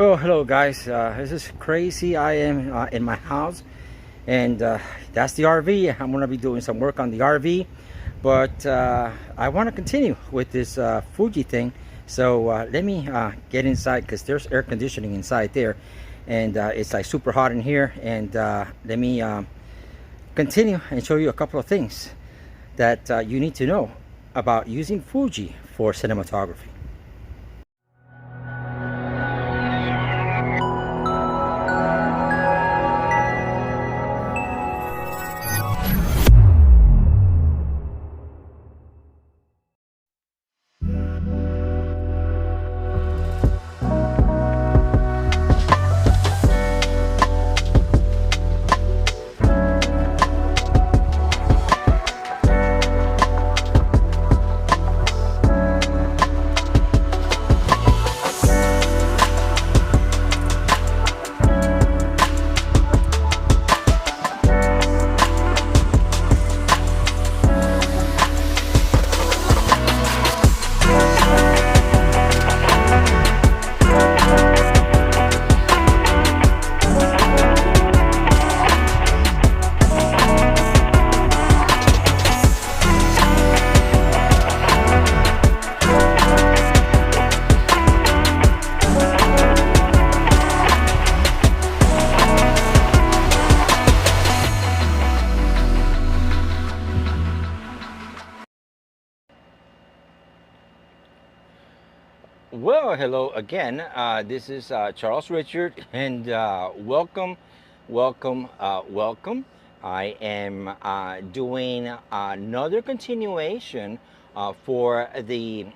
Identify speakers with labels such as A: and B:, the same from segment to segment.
A: Oh, hello guys. This is crazy. I am in my house, and that's the RV. I'm gonna be doing some work on the RV, but I want to continue with this Fuji thing. So let me get inside because there's air conditioning inside there, and it's like super hot in here. And let me continue and show you a couple of things that you need to know about using Fuji for cinematography. Well, hello again. This is Charles Richard, and welcome. I am doing another continuation for the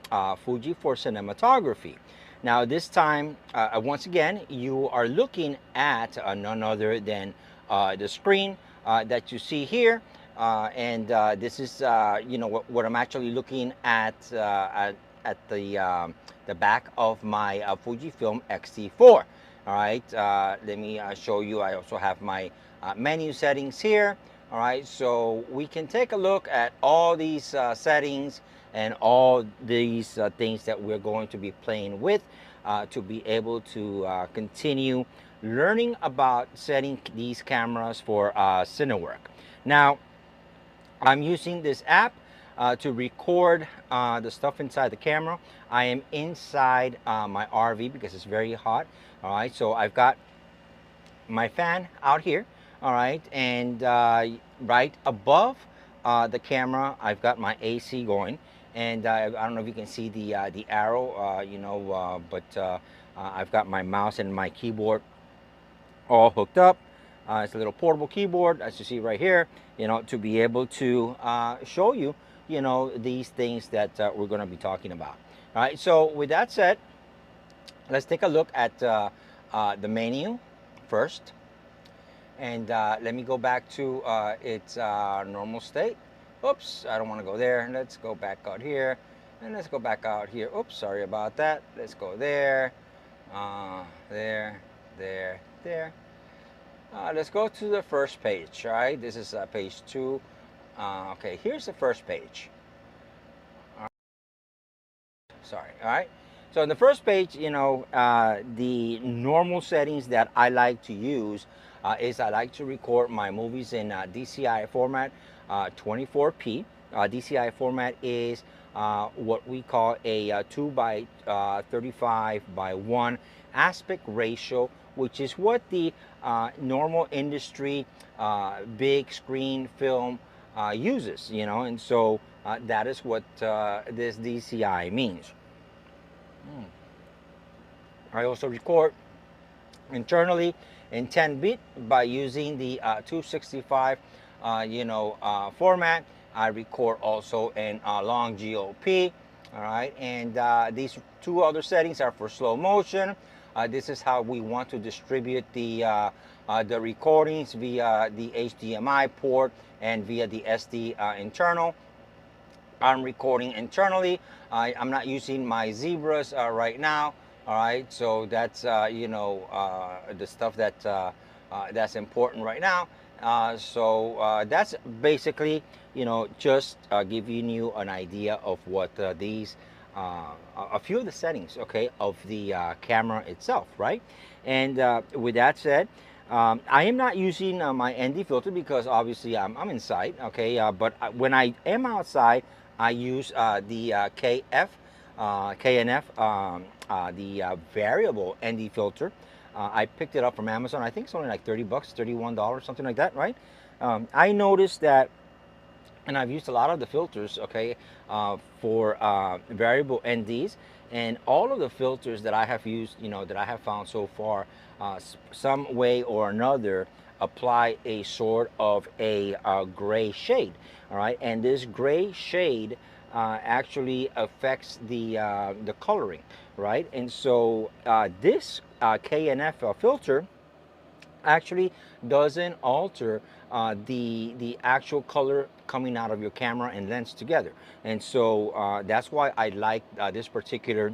A: Fuji for cinematography. Now, this time, once again, you are looking at none other than the screen that you see here. And this is, what I'm actually looking at the back of my Fujifilm X-T4. All right, let me show you. I also have my menu settings here. All right, so we can take a look at all these settings and all these things that we're going to be playing with to be able to continue learning about setting these cameras for cine work. Now, I'm using this app to record the stuff inside the camera. I am inside my RV because it's very hot. All right, so I've got my fan out here. All right, and right above the camera, I've got my AC going. And I don't know if you can see the arrow, but I've got my mouse and my keyboard all hooked up. It's a little portable keyboard, as you see right here, to be able to show you, these things that we're going to be talking about. All right, so with that said, let's take a look at the menu first. And let me go back to its normal state. Oops, I don't want to go there. Let's go back out here. And let's go back out here. Oops, sorry about that. Let's go there, there, there. Let's go to the first page. All right, this is page 2. Okay, here's the first page. All right. Sorry. All right. So in the first page, the normal settings that I like to use is I like to record my movies in DCI format, 24p. DCI format is what we call a 2 by 35 by 1 aspect ratio, which is what the normal industry big screen film uses, and so that is what this DCI means. I also record internally in 10-bit by using the 265 format. I record also in long GOP. All right, and these two other settings are for slow motion. This is how we want to distribute the recordings via the HDMI port and via the SD internal. I'm recording internally. I'm not using my zebras right now. All right, so that's the stuff that that's important right now. So that's basically just giving you an idea of what these a few of the settings, okay, of the camera itself, right? And with that said, I am not using my ND filter because obviously I'm inside, okay, but when I am outside, I use the KNF, the variable ND filter. I picked it up from Amazon. I think it's only like 30 bucks, $31, something like that, right? I noticed that, and I've used a lot of the filters, okay, for variable NDs, and all of the filters that I have used, you know, that I have found so far, some way or another apply a sort of a gray shade, all right, and this gray shade actually affects the coloring, right, and so this KNF filter actually doesn't alter the actual color coming out of your camera and lens together. And so that's why I like this particular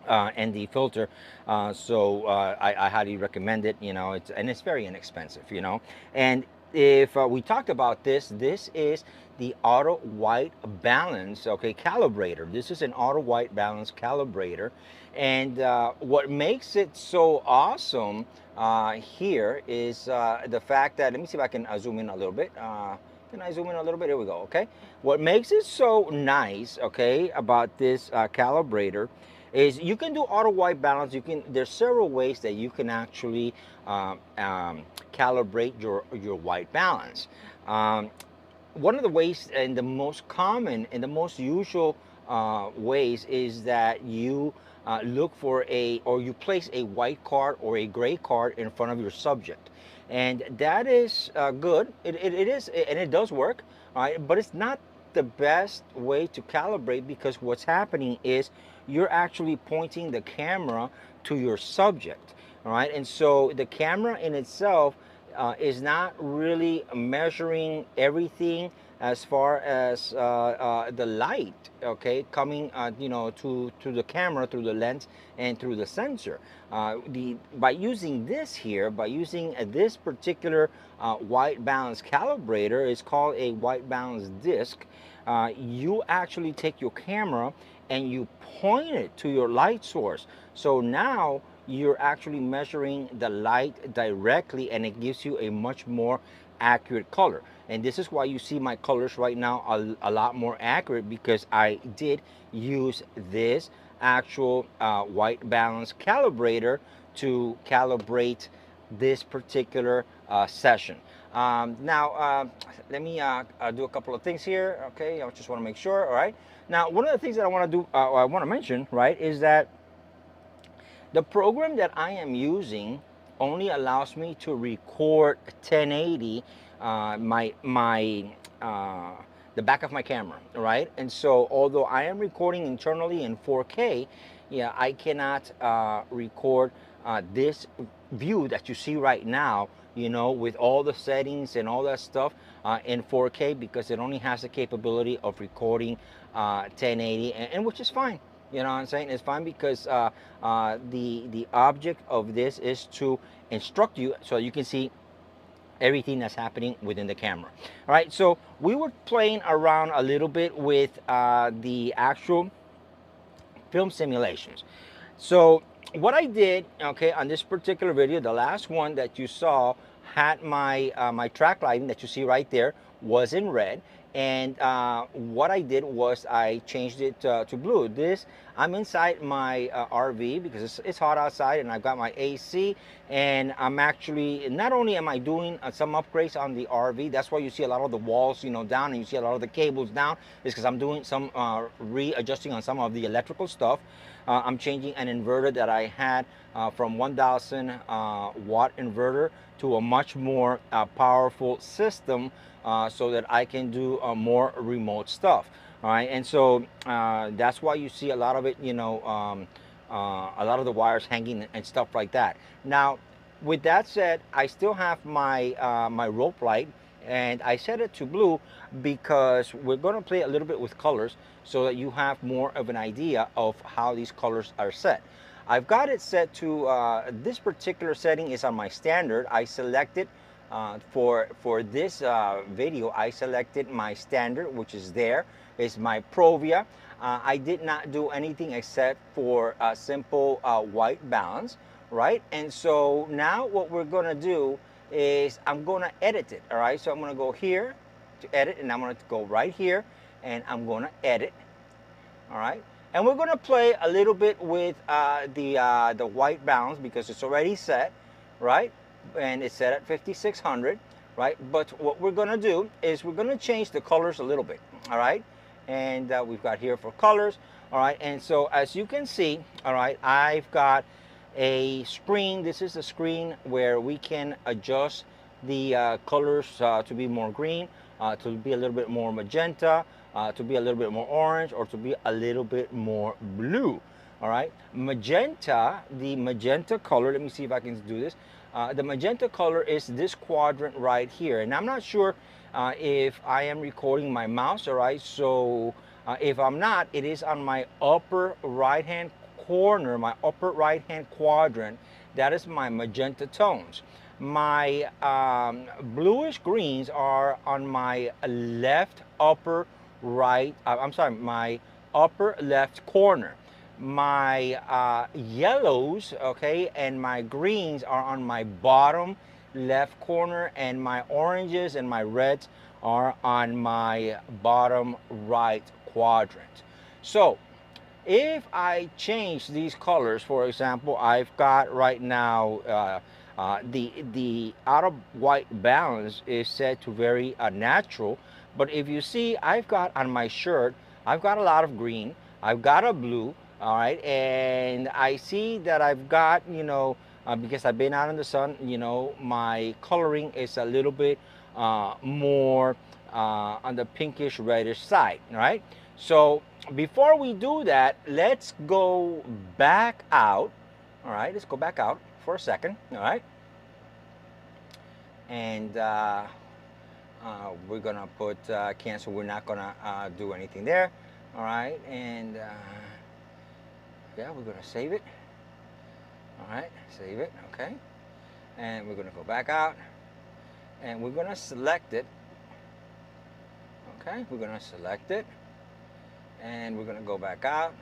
A: ND filter. I highly recommend it. You know, it's very inexpensive. You know, and if we talked about this, this is the auto white balance, okay, calibrator. This is an auto white balance calibrator, and what makes it so awesome here is the fact that, let me see if I can zoom in a little bit. Can I zoom in a little bit? Here we go. Okay, what makes it so nice, okay, about this calibrator is you can do auto white balance. You can, there's several ways that you can actually calibrate your white balance. One of the ways, and the most common and the most usual ways, is that you look for a, or you place a white card or a gray card in front of your subject, and that is good. It is, and it does work, all right, but it's not the best way to calibrate, because what's happening is you're actually pointing the camera to your subject, all right, and so the camera in itself is not really measuring everything as far as the light, okay, coming you know, to the camera through the lens and through the sensor. By using this here, by using this particular white balance calibrator, it's called a white balance disc. You actually take your camera and you point it to your light source. So now you're actually measuring the light directly, and it gives you a much more accurate color. And this is why you see my colors right now a lot more accurate, because I did use this actual white balance calibrator to calibrate this particular session. Now, let me do a couple of things here. Okay, I just want to make sure. All right. Now, one of the things that I want to do, I want to mention, right, is that the program that I am using only allows me to record 1080 the back of my camera, right? And so, although I am recording internally in 4K, yeah, I cannot record this view that you see right now, you know, with all the settings and all that stuff in 4K, because it only has the capability of recording 1080, and which is fine. You know what I'm saying? It's fine, because the object of this is to instruct you so you can see everything that's happening within the camera. All right, so we were playing around a little bit with the actual film simulations. So what I did, okay, on this particular video, the last one that you saw had my my track lighting that you see right there was in red, and what I did was I changed it to blue. This, I'm inside my RV because it's hot outside, and I've got my AC, and I'm actually, not only am I doing some upgrades on the RV, that's why you see a lot of the walls, you know, down, and you see a lot of the cables down, is because I'm doing some readjusting on some of the electrical stuff. I'm changing an inverter that I had from 1,000 watt inverter to a much more powerful system, so that I can do more remote stuff. All right, and so that's why you see a lot of it, you know, a lot of the wires hanging and stuff like that. Now, with that said, I still have my my rope light, and I set it to blue because we're going to play a little bit with colors so that you have more of an idea of how these colors are set. I've got it set to this particular setting is on my standard. I selected for this video, I selected my standard, which is there. It's my Provia. I did not do anything except for simple white balance, right? And so now what we're gonna do is I'm gonna edit it, all right? So I'm gonna go here to edit, and I'm gonna go right here, and I'm gonna edit, all right? And we're gonna play a little bit with the white balance because it's already set, right? And it's set at 5600, right? But what we're gonna do is we're gonna change the colors a little bit, all right? And we've got here for colors, all right? And so as you can see, all right, I've got a screen. This is the screen where we can adjust the colors to be more green, to be a little bit more magenta, to be a little bit more orange, or to be a little bit more blue. All right, magenta, the magenta color, let me see if I can do this. The magenta color is this quadrant right here, and I'm not sure if I am recording my mouse, all right? So if I'm not, it is on my upper right hand corner, my upper right hand quadrant. That is my magenta tones. My bluish greens are on my left upper right, I'm sorry, my upper left corner. My yellows, okay, and my greens are on my bottom left corner, and my oranges and my reds are on my bottom right quadrant. So if I change these colors, for example, I've got right now the out of white balance is set to very natural. But if you see, I've got on my shirt, I've got a lot of green, I've got a blue, all right, and I see that I've got, you know, because I've been out in the sun, you know, my coloring is a little bit more on the pinkish reddish side, all right? So before we do that, let's go back out, all right? Let's go back out for a second, all right? And we're gonna put cancel. We're not gonna do anything there, all right? And yeah, we're gonna save it, all right? Save it, okay? And we're gonna go back out, and we're gonna select it, okay? We're gonna select it, and we're gonna go back out,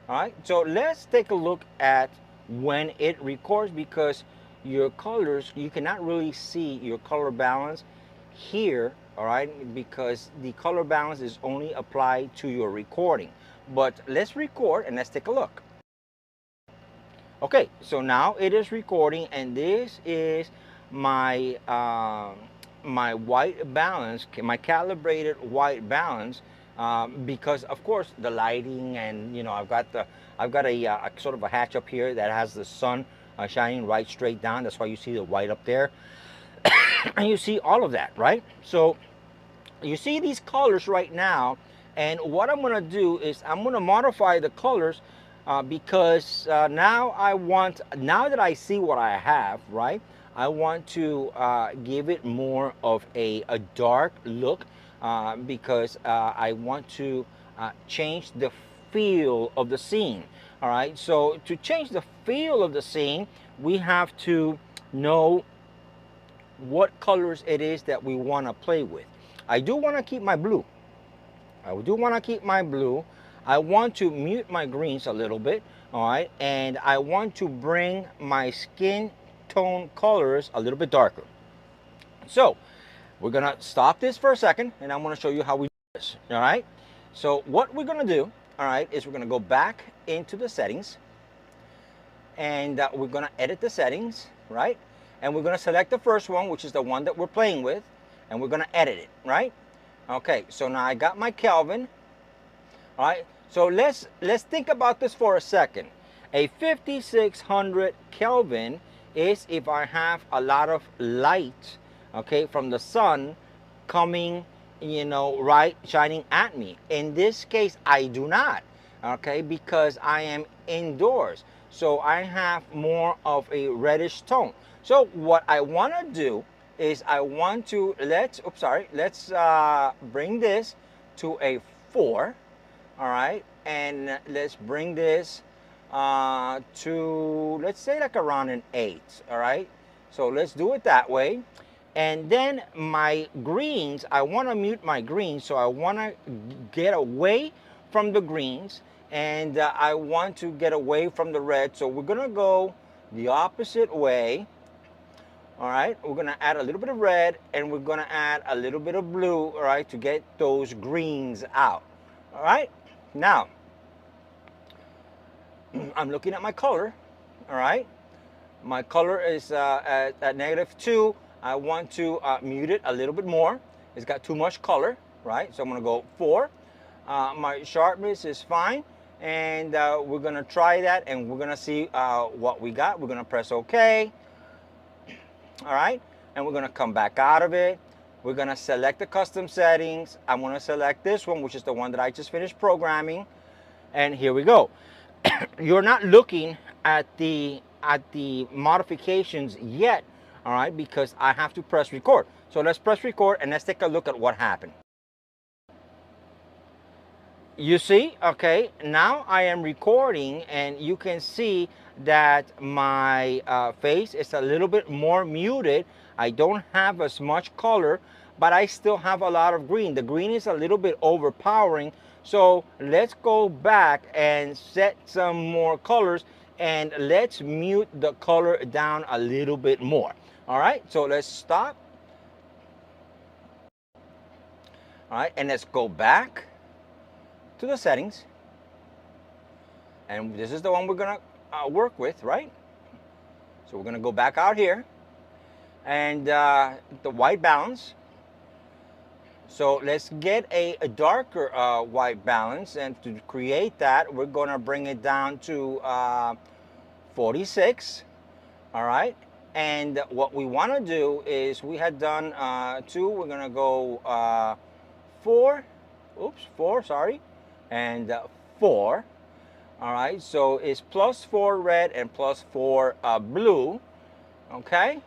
A: all right? So let's take a look at when it records, because your colors, you cannot really see your color balance here, all right, because the color balance is only applied to your recording. But let's record and let's take a look. Okay, so now it is recording, and this is my my white balance, my calibrated white balance, because of course the lighting, and you know, I've got a sort of a hatch up here that has the sun shining right straight down. That's why you see the white up there. And you see all of that, right? So you see these colors right now, and what I'm going to do is I'm going to modify the colors because now that I see what I have, right, I want to give it more of a dark look because I want to change the feel of the scene. All right, so to change the feel of the scene, we have to know what colors it is that we want to play with. I do want to keep my blue. I do want to keep my blue. I want to mute my greens a little bit, all right, and I want to bring my skin tone colors a little bit darker. So we're gonna stop this for a second, and I'm gonna show you how we do this, all right? So what we're gonna do, all right, is we're gonna go back into the settings, and we're gonna edit the settings, right? And we're gonna select the first one, which is the one that we're playing with, and we're gonna edit it, right? Okay, so now I got my Kelvin, all right? So let's think about this for a second. A 5600 Kelvin is if I have a lot of light, okay, from the sun coming, you know, right, shining at me. In this case, I do not, okay, because I am indoors. So I have more of a reddish tone. So what I want to do is I want to, let's bring this to a 4, all right, and let's bring this to, let's say, like around an 8, all right. So let's do it that way. And then my greens, I want to mute my greens, so I want to get away from the greens, and I want to get away from the red. So we're gonna go the opposite way. All right, we're gonna add a little bit of red, and we're gonna add a little bit of blue, all right, to get those greens out. All right, now I'm looking at my color. All right, my color is at -2. I want to mute it a little bit more. It's got too much color, right? So I'm gonna go 4. My sharpness is fine, and we're gonna try that, and we're gonna see what we got. We're gonna press OK. All right, and we're gonna come back out of it. We're gonna select the custom settings. I'm gonna select this one, which is the one that I just finished programming, and here we go. You're not looking at the modifications yet, all right, because I have to press record. So let's press record and let's take a look at what happened. You see, okay, now I am recording, and you can see that my face is a little bit more muted. I don't have as much color, but I still have a lot of green. The green is a little bit overpowering. So let's go back and set some more colors, and let's mute the color down a little bit more. All right, so let's stop. All right, and let's go back to the settings, and this is the one we're gonna work with, right? So we're gonna go back out here, and the white balance. So let's get a darker white balance, and to create that, we're gonna bring it down to 46. All right, and what we want to do is, we had done 2. We're gonna go 4. Oops, 4. Sorry. And 4. All right, so it's +4 red and +4 blue. Okay,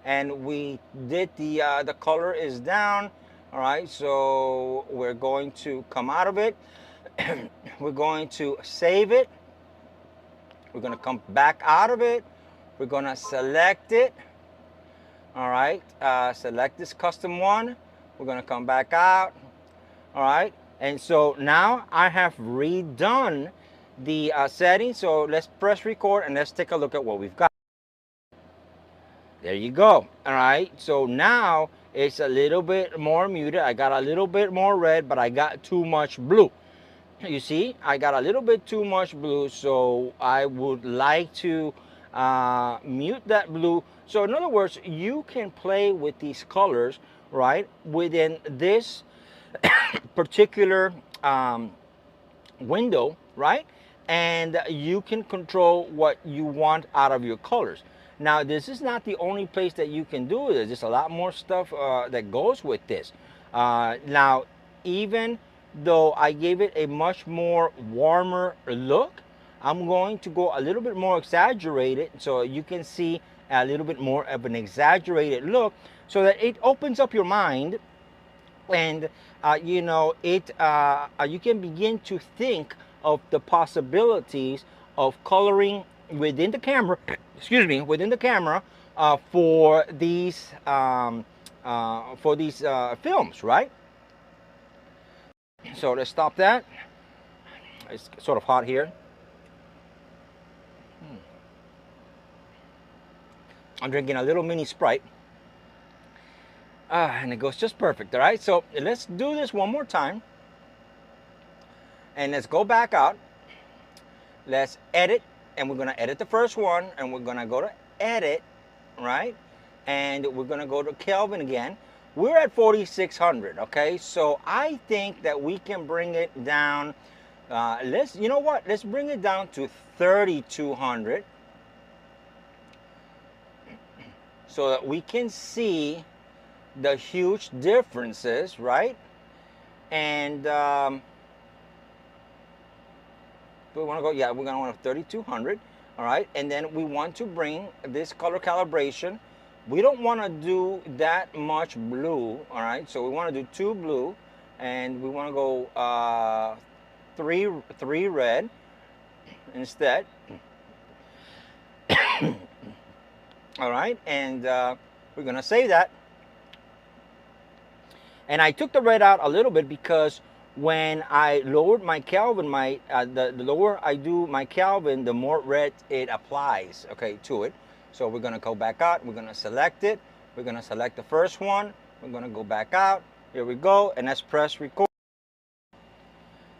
A: and we did the color is down. All right, so we're going to come out of it. We're going to save it. We're going to come back out of it. We're going to select it. All right, select this custom one. We're going to come back out. All right, and so now I have redone the settings. So let's press record, and let's take a look at what we've got. There you go. All right, so now it's a little bit more muted. I got a little bit more red, but I got too much blue. You see, I got a little bit too much blue, so I would like to mute that blue. So in other words, you can play with these colors, right, within this particular window, right? And you can control what you want out of your colors. Now, this is not the only place that you can do this. There's a lot more stuff that goes with this. Now, even though I gave it a much more warmer look, I'm going to go a little bit more exaggerated, so you can see a little bit more of an exaggerated look, so that it opens up your mind, and you know, you can begin to think of the possibilities of coloring within the camera, excuse me, within the camera for these films, right? So let's stop that. It's sort of hot here. I'm drinking a little mini Sprite. And it goes just perfect, all right? So let's do this one more time. And let's go back out. Let's edit, and we're gonna edit the first one, and we're gonna go to edit, right? And we're gonna go to Kelvin again. We're at 4600, okay? So I think that we can bring it down. You know what? Let's bring it down to 3200, so that we can see the huge differences, right? And we want to go, yeah, we're going to want 3200, all right? And then we want to bring this color calibration. We don't want to do that much blue, all right? So we want to do 2 blue, and we want to go 3 red instead. All right, and we're going to save that. And I took the red out a little bit because when I lowered my Kelvin, the lower I do my Kelvin, the more red it applies, okay, to it. So we're gonna go back out, we're gonna select it, we're gonna select the first one, we're gonna go back out, here we go, and let's press record.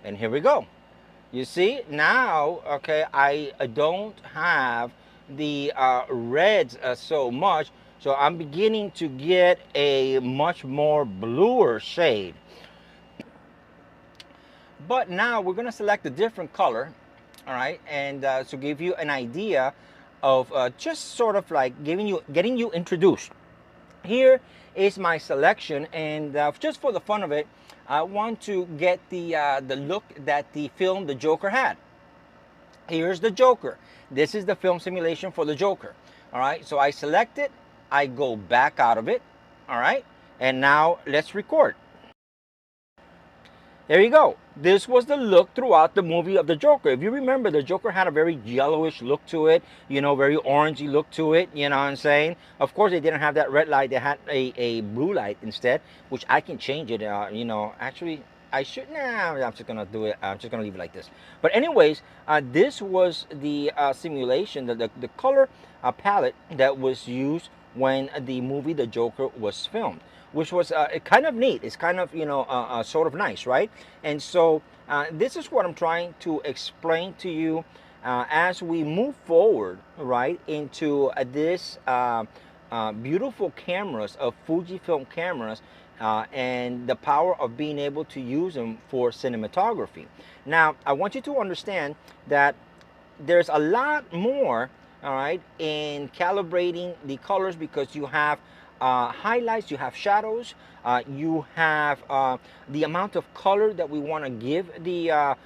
A: And here we go. You see, now, okay, I don't have the reds so much, so I'm beginning to get a much more bluer shade. But now we're going to select a different color, all right, and to give you an idea of just sort of like getting you introduced. Here is my selection, and just for the fun of it, I want to get the look that the film The Joker had. Here's the Joker. This is the film simulation for the Joker. All right, so I select it, I go back out of it, all right, and now let's record. There you go. This was the look throughout the movie of the Joker. If you remember, the Joker had a very yellowish look to it, you know, very orangey look to it, you know what I'm saying? Of course, they didn't have that red light. They had a blue light instead, which I can change it, you know, actually, I should, nah, I'm just gonna do it, I'm just gonna leave it like this. But anyways, this was the simulation, the color palette that was used when the movie The Joker was filmed, which was kind of neat. It's kind of, you know, sort of nice, right? And so this is what I'm trying to explain to you as we move forward, right, into this beautiful cameras of Fujifilm cameras, and the power of being able to use them for cinematography. Now, I want you to understand that there's a lot more, all right, in calibrating the colors, because you have highlights, you have shadows, you have the amount of color that we want to give the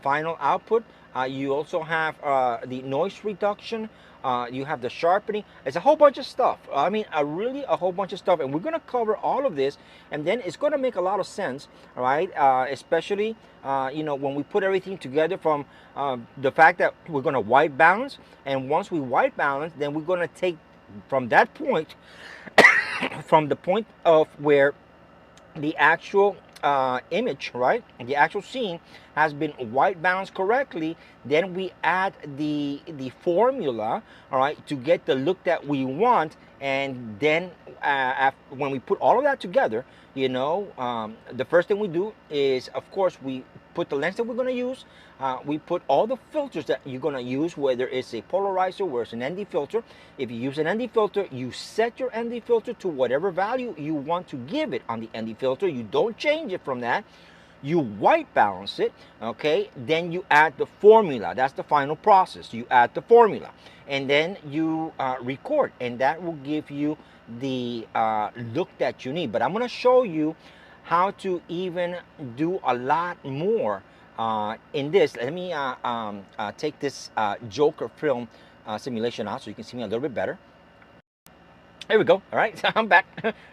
A: final output. You also have the noise reduction. You have the sharpening. It's a whole bunch of stuff. I mean, really a whole bunch of stuff, and we're going to cover all of this, and then it's going to make a lot of sense, all right? Especially, you know, when we put everything together, from the fact that we're going to white balance, and once we white balance, then we're going to take from that point, from the point of where the actual image, right, the actual scene has been white balanced correctly, then we add the formula, all right, to get the look that we want. And then when we put all of that together, you know, the first thing we do is, of course, we put the lens that we're going to use. We put all the filters that you're going to use, whether it's a polarizer or it's an ND filter. If you use an ND filter, you set your ND filter to whatever value you want to give it on the ND filter. You don't change it from that. You white balance it, okay? Then you add the formula. That's the final process. You add the formula, and then you record, and that will give you the look that you need. But I'm going to show you how to even do a lot more in this. Let me take this Joker film simulation out so you can see me a little bit better. There we go. All right, so I'm back.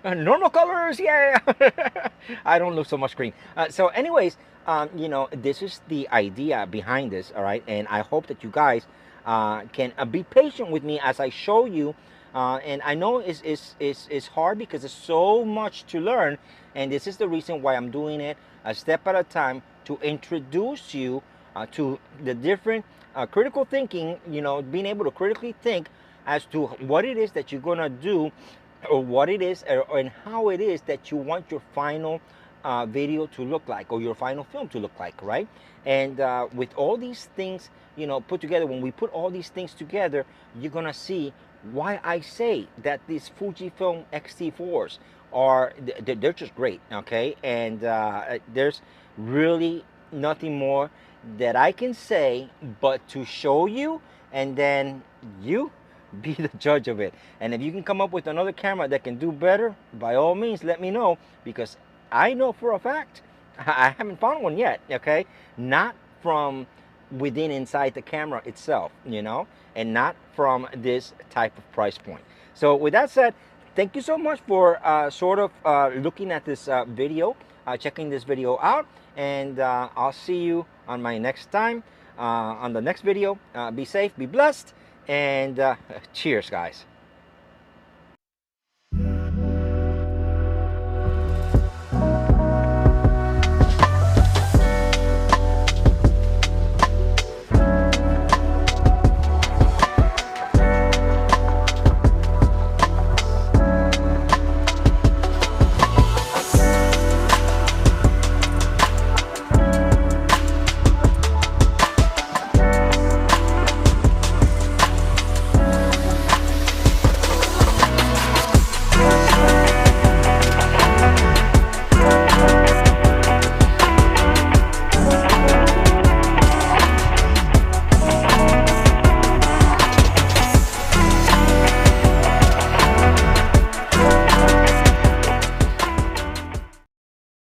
A: Normal colors, yeah. I don't look so much green. So anyways, you know, this is the idea behind this, all right? And I hope that you guys can be patient with me as I show you. And I know it's hard because there's so much to learn. And this is the reason why I'm doing it a step at a time, to introduce you to the different critical thinking, you know, being able to critically think as to what it is that you're going to do, or what it is, and how it is that you want your final video to look like, or your final film to look like, right? And with all these things, you know, put together, when we put all these things together, you're going to see why I say that these Fujifilm X-T4s are, they're just great, okay? And there's really nothing more that I can say but to show you, and then you be the judge of it. And if you can come up with another camera that can do better, by all means, let me know, because I know for a fact I haven't found one yet, okay? Not from within inside the camera itself, you know, and not from this type of price point. So with that said, thank you so much for sort of looking at this video, checking this video out, and I'll see you on my next time, on the next video. Be safe, be blessed, and cheers, guys.